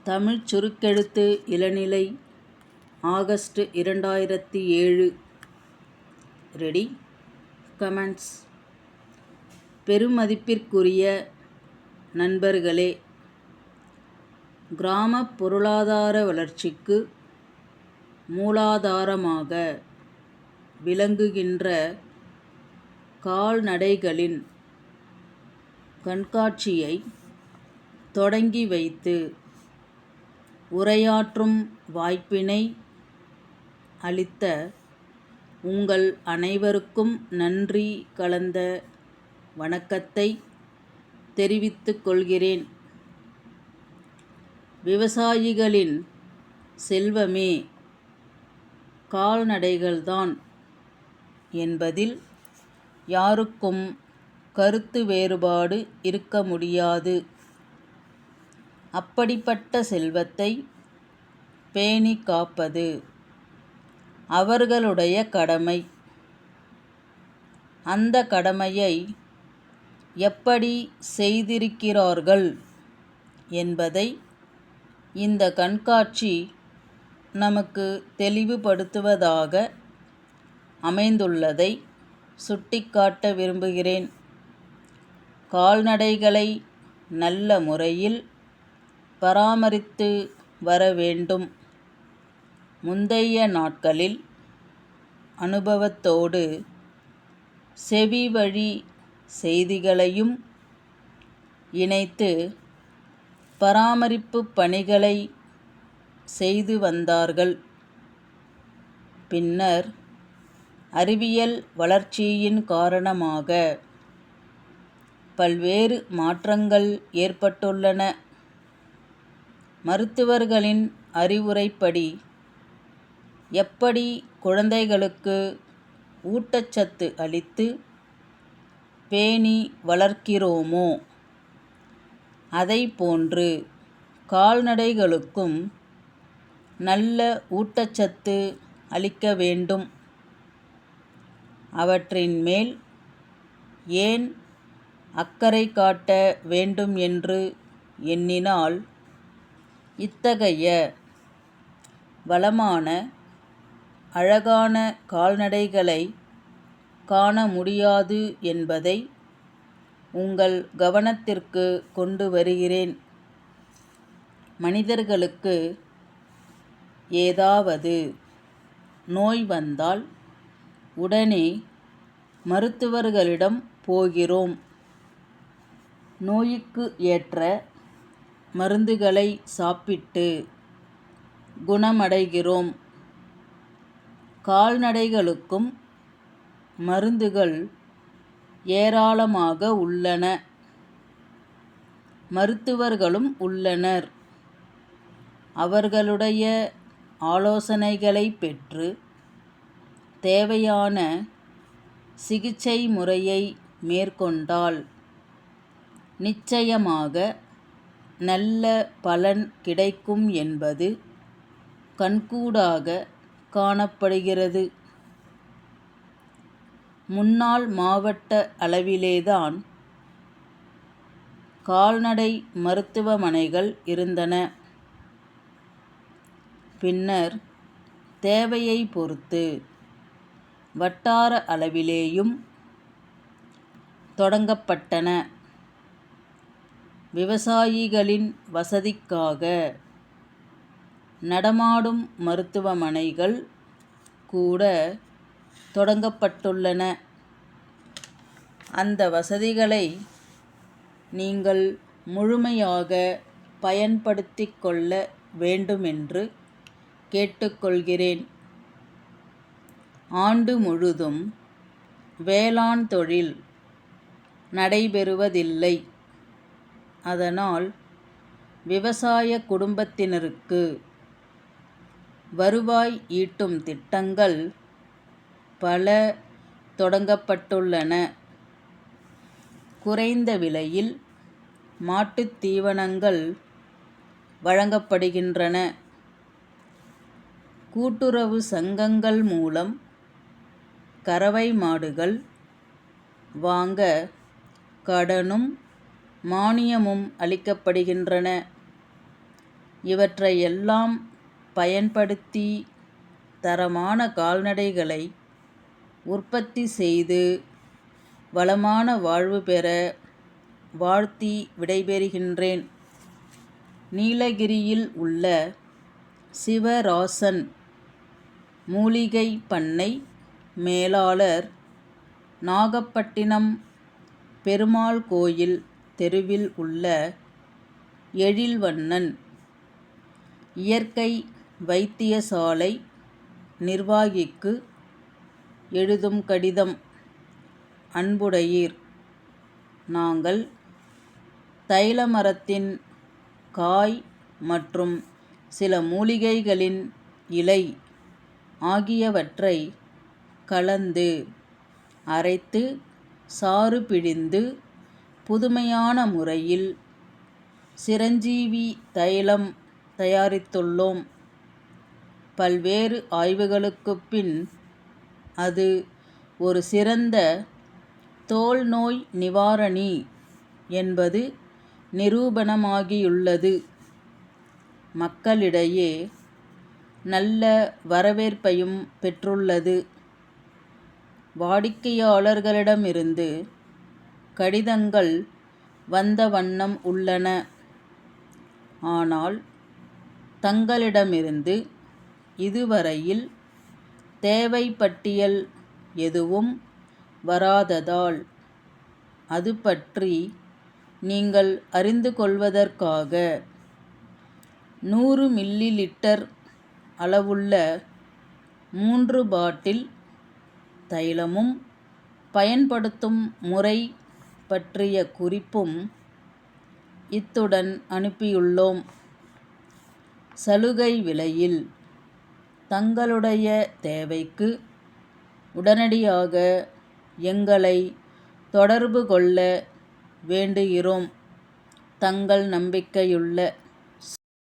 தமிழ்ச் சுருக்கெழுத்து இளநிலை ஆகஸ்ட் 2007. ரெடி? கமெண்ட்ஸ். பெருமதிப்பிற்குரிய நண்பர்களே, கிராமப் பொருளாதார வளர்ச்சிக்கு மூலாதாரமாக விளங்குகின்ற கால்நடைகளின் கண்காட்சியை தொடங்கி வைத்து உரையாற்றும் வாய்ப்பினை அளித்த உங்கள் அனைவருக்கும் நன்றி கலந்த வணக்கத்தை தெரிவித்துக் கொள்கிறேன். விவசாயிகளின் செல்வமே கால்நடைகள்தான் என்பதில் யாருக்கும் கருத்து வேறுபாடு இருக்க முடியாது. அப்படிப்பட்ட செல்வத்தை பேணி காப்பது அவர்களுடைய கடமை. அந்த கடமையை எப்படி செய்திருக்கிறார்கள் என்பதை இந்த கண்காட்சி நமக்கு தெளிவுபடுத்துவதாக அமைந்துள்ளதை சுட்டிக்காட்ட விரும்புகிறேன். கால்நடைகளை நல்ல முறையில் பராமரித்து வர வேண்டும். முந்தைய நாட்களில் அனுபவத்தோடு செவிவழி செய்திகளையும் இணைத்து பராமரிப்பு பணிகளை செய்து வந்தார்கள். பின்னர் அறிவியல் வளர்ச்சியின் காரணமாக பல்வேறு மாற்றங்கள் ஏற்பட்டுள்ளன. மருத்துவர்களின் அறிவுரைப்படி எப்படி குழந்தைகளுக்கு ஊட்டச்சத்து அளித்து பேணி வளர்க்கிறோமோ அதைப்போன்று கால்நடைகளுக்கும் நல்ல ஊட்டச்சத்து அளிக்க வேண்டும். அவற்றின் மேல் ஏன் அக்கறை காட்ட வேண்டும் என்று எண்ணினால், இத்தகைய வளமான அழகான கால்நடைகளை காண முடியாது என்பதை உங்கள் கவனத்திற்கு கொண்டு வருகிறேன். மனிதர்களுக்கு ஏதாவது நோய் வந்தால் உடனே மருத்துவர்களிடம் போகிறோம். நோய்க்கு ஏற்ற மருந்துகளை சாப்பிட்டு குணமடைகிறோம். கால்நடைகளுக்கும் மருந்துகள் ஏராளமாக உள்ளன. மருத்துவர்களும் உள்ளனர். அவர்களுடைய ஆலோசனைகளை பெற்று தேவையான சிகிச்சை முறையை மேற்கொண்டால் நிச்சயமாக நல்ல பலன் கிடைக்கும் என்பது கண்கூடாக காணப்படுகிறது. முன்னாள் மாவட்ட அளவிலேதான் கால்நடை மருத்துவமனைகள் இருந்தன. பின்னர் தேவையை பொறுத்து வட்டார அளவிலேயும் தொடங்கப்பட்டன. விவசாயிகளின் வசதிக்காக நடமாடும் மருத்துவமனைகள் கூட தொடங்கப்பட்டுள்ளன. அந்த வசதிகளை நீங்கள் முழுமையாக பயன்படுத்திக் கொள்ள வேண்டுமென்று கேட்டுக்கொள்கிறேன். ஆண்டு முழுதும் வேளாண் தொழில் நடைபெறுவதில்லை. அதனால் விவசாய குடும்பத்தினருக்கு வருவாய் ஈட்டும் திட்டங்கள் பல தொடங்கப்பட்டுள்ளன. குறைந்த விலையில் மாட்டுத் தீவனங்கள் வழங்கப்படுகின்றன. கூட்டுறவு சங்கங்கள் மூலம் கறவை மாடுகள் வாங்க கடனும் மானியமும் அளிக்கப்படுகின்றன. இவற்றையெல்லாம் பயன்படுத்தி தரமான கால்நடைகளை உற்பத்தி செய்து வளமான வாழ்வு பெற வாழ்த்தி விடைபெறுகின்றேன். நீலகிரியில் உள்ள சிவராசன் மூலிகை பண்ணை மேலாளர், நாகப்பட்டினம் பெருமாள் கோயில் தெருவில் உள்ள எழில்வண்ணன் இயற்கை வைத்தியசாலை நிர்வாகிக்கு எழுதும் கடிதம். அன்புடையீர், நாங்கள் தைல மரத்தின் காய் மற்றும் சில மூலிகைகளின் இலை ஆகியவற்றை கலந்து அரைத்து சாறு பிழிந்து புதுமையான முறையில் சிரஞ்சீவி தைலம் தயாரித்துள்ளோம். பல்வேறு ஆய்வுகளுக்குப் பின் அது ஒரு சிறந்த தோல் நோய் நிவாரணி என்பது நிரூபணமாகியுள்ளது. மக்களிடையே நல்ல வரவேற்பையும் பெற்றுள்ளது. வாடிக்கையாளர்களிடமிருந்து கடிதங்கள் வந்த வண்ணம் உள்ளன. ஆனால் தங்களிடமிருந்து இதுவரையில் தேவை பட்டியல் எதுவும் வராததால் அது பற்றி நீங்கள் அறிந்து கொள்வதற்காக 100 மில்லிலிட்டர் அளவுள்ள 3 பாட்டில் தைலமும் பயன்படுத்தும் முறை பற்றிய குறிப்பும் இத்துடன் அனுப்பியுள்ளோம். சலுகை விலையில் தங்களுடைய தேவைக்கு உடனடியாக எங்களை தொடர்பு கொள்ள வேண்டுகிறோம். தங்கள் நம்பிக்கையுள்ள